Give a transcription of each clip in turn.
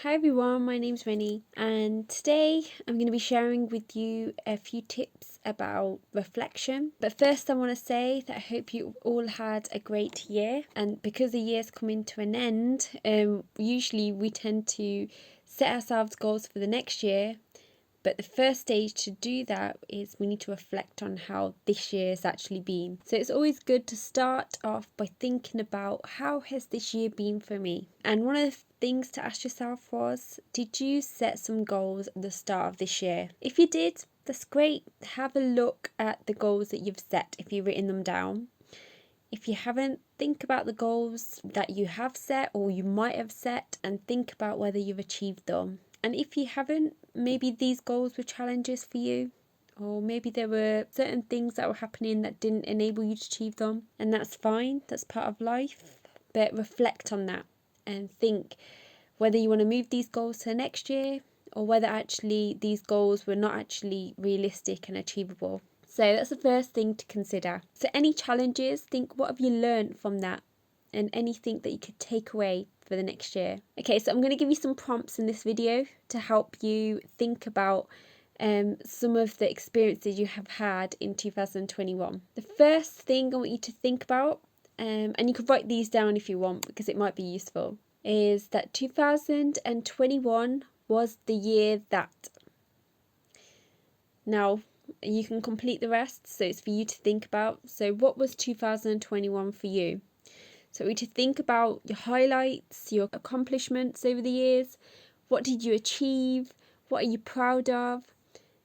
Hi everyone, my name's Reni, and today I'm going to be sharing with you a few tips about reflection. But first, I want to say that I hope you all had a great year, and because the year's coming to an end, usually we tend to set ourselves goals for the next year. But the first stage to do that is we need to reflect on how this year has actually been. So it's always good to start off by thinking about how has this year been for me. And one of the things to ask yourself was, did you set some goals at the start of this year? If you did, that's great. Have a look at the goals that you've set if you've written them down. If you haven't, think about the goals that you have set or you might have set and think about whether you've achieved them. And if you haven't, maybe these goals were challenges for you, or maybe there were certain things that were happening that didn't enable you to achieve them. And that's fine, that's part of life. But reflect on that and think whether you want to move these goals to next year or whether actually these goals were not actually realistic and achievable. So that's the first thing to consider. So any challenges, think what have you learned from that and anything that you could take away for the next year. Okay, so I'm going to give you some prompts in this video to help you think about some of the experiences you have had in 2021. The first thing I want you to think about, and you can write these down if you want because it might be useful, is that 2021 was the year that. Now, you can complete the rest, so it's for you to think about. So what was 2021 for you? So we need to think about your highlights, your accomplishments over the years. What did you achieve? What are you proud of?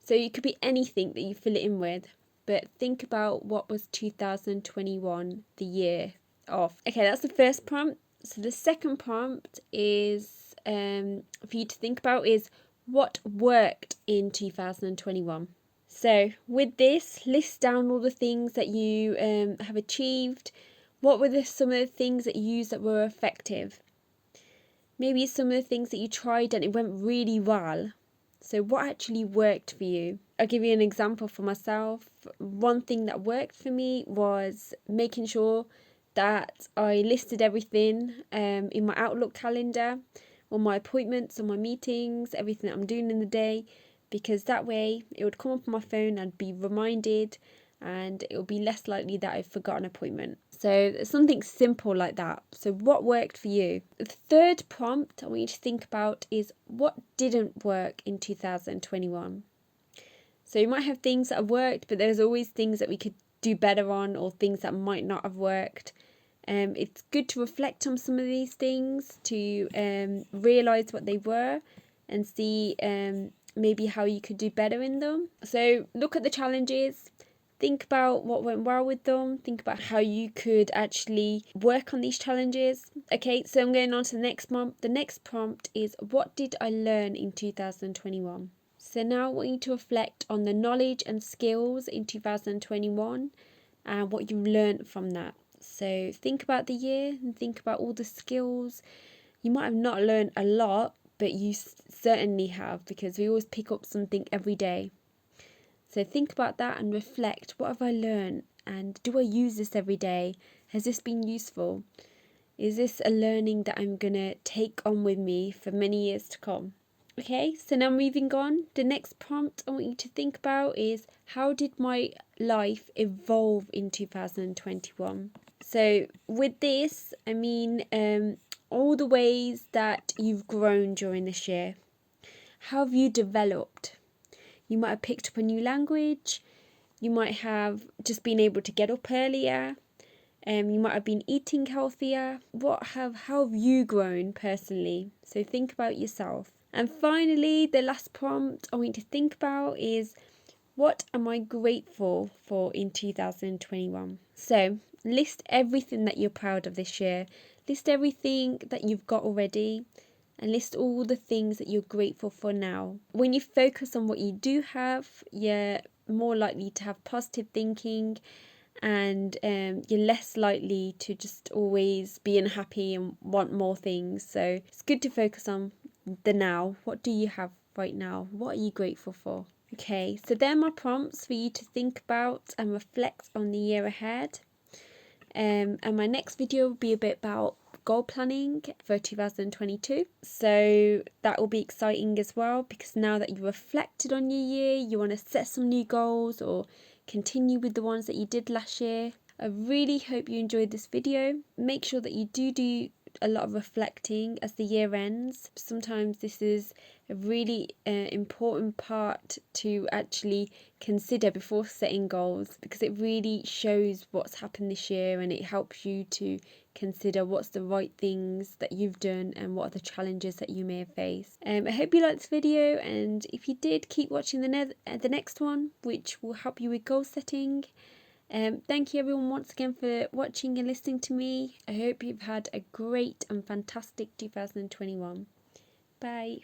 So it could be anything that you fill it in with, but think about what was 2021 the year of. Okay, that's the first prompt. So the second prompt is for you to think about is what worked in 2021. So with this, list down all the things that you have achieved. What were some of the things that you used that were effective? Maybe some of the things that you tried and it went really well. So what actually worked for you? I'll give you an example for myself. One thing that worked for me was making sure that I listed everything in my Outlook calendar, all my appointments, all my meetings, everything that I'm doing in the day, because that way it would come up on my phone, I'd be reminded, and it will be less likely that I've forgotten an appointment. So something simple like that. So what worked for you? The third prompt I want you to think about is what didn't work in 2021. So you might have things that have worked, but there's always things that we could do better on or things that might not have worked. It's good to reflect on some of these things to realise what they were and see maybe how you could do better in them. So look at the challenges. Think about what went well with them. Think about how you could actually work on these challenges. Okay, so I'm going on to the next prompt. The next prompt is, what did I learn in 2021? So now I want you to reflect on the knowledge and skills in 2021 and what you learned from that. So think about the year and think about all the skills. You might have not learned a lot, but you certainly have, because we always pick up something every day. So think about that and reflect, what have I learned and do I use this every day? Has this been useful? Is this a learning that I'm going to take on with me for many years to come? Okay, so now moving on, the next prompt I want you to think about is, how did my life evolve in 2021? So with this, I mean all the ways that you've grown during this year. How have you developed? You might have picked up a new language. You might have just been able to get up earlier. You might have been eating healthier. How have you grown personally? So think about yourself. And finally, the last prompt I want you to think about is, what am I grateful for in 2021? So list everything that you're proud of this year. List everything that you've got already. And list all the things that you're grateful for now. When you focus on what you do have, you're more likely to have positive thinking, and you're less likely to just always be unhappy and want more things. So it's good to focus on the now. What do you have right now? What are you grateful for? Okay, so they're my prompts for you to think about and reflect on the year ahead. And my next video will be a bit about goal planning for 2022. So that will be exciting as well, because now that you've reflected on your year, you want to set some new goals or continue with the ones that you did last year. I really hope you enjoyed this video. Make sure that you do a lot of reflecting as the year ends. Sometimes this is a really important part to actually consider before setting goals, because it really shows what's happened this year and it helps you to consider what's the right things that you've done and what are the challenges that you may have faced. I hope you liked this video, and if you did, keep watching the next one, which will help you with goal setting. Thank you everyone once again for watching and listening to me. I hope you've had a great and fantastic 2021. Bye.